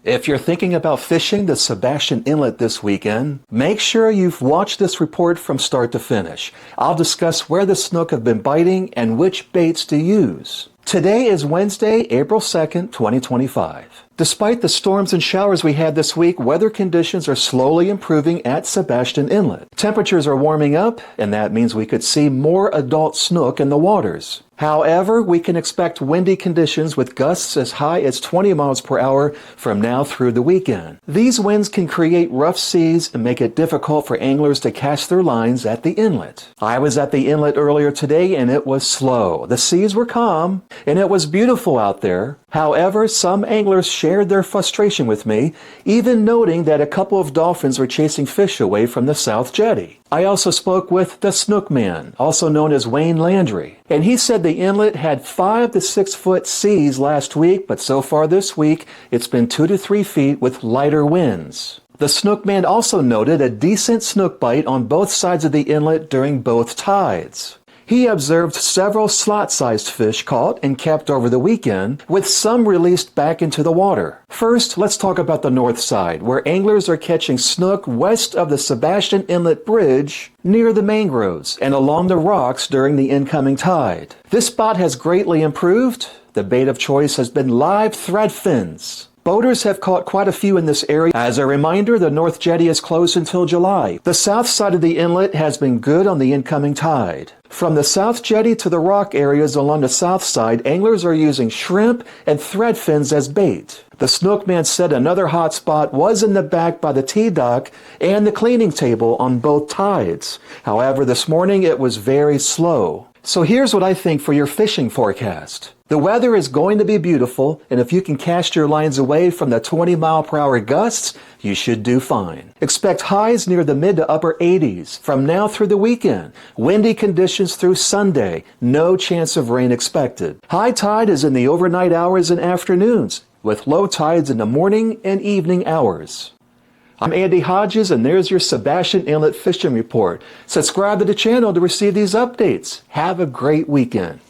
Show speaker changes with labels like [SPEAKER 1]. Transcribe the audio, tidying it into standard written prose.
[SPEAKER 1] If you're thinking about fishing the Sebastian Inlet this weekend, make sure you've watched this report from start to finish. I'll discuss where the snook have been biting and which baits to use. Today is Wednesday, April 2nd, 2025. Despite the storms and showers we had this week, weather conditions are slowly improving at Sebastian Inlet. Temperatures are warming up, and that means we could see more adult snook in the waters. However, we can expect windy conditions with gusts as high as 20 miles per hour from now through the weekend. These winds can create rough seas and make it difficult for anglers to cast their lines at the inlet. I was at the inlet earlier today and it was slow. The seas were calm and it was beautiful out there. However, some anglers shared their frustration with me, even noting that a couple of dolphins were chasing fish away from the South Jetty. I also spoke with the Snook man, also known as Wayne Landry, and he said the inlet had 5 to 6 foot seas last week, but so far this week it's been 2 to 3 feet with lighter winds. The Snook man also noted a decent snook bite on both sides of the inlet during both tides. He observed several slot-sized fish caught and kept over the weekend, with some released back into the water. First, let's talk about the north side, where anglers are catching snook west of the Sebastian Inlet Bridge, near the mangroves, and along the rocks during the incoming tide. This spot has greatly improved. The bait of choice has been live thread fins. Boaters have caught quite a few in this area. As a reminder, the North Jetty is closed until July. The south side of the inlet has been good on the incoming tide. From the South Jetty to the rock areas along the south side, anglers are using shrimp and thread fins as bait. The Snook man said another hot spot was in the back by the T-dock and the cleaning table on both tides. However, this morning it was very slow. So here's what I think for your fishing forecast. The weather is going to be beautiful, and if you can cast your lines away from the 20-mile-per-hour gusts, you should do fine. Expect highs near the mid to upper 80s from now through the weekend. Windy conditions through Sunday. No chance of rain expected. High tide is in the overnight hours and afternoons, with low tides in the morning and evening hours. I'm Andy Hodges, and there's your Sebastian Inlet Fishing Report. Subscribe to the channel to receive these updates. Have a great weekend.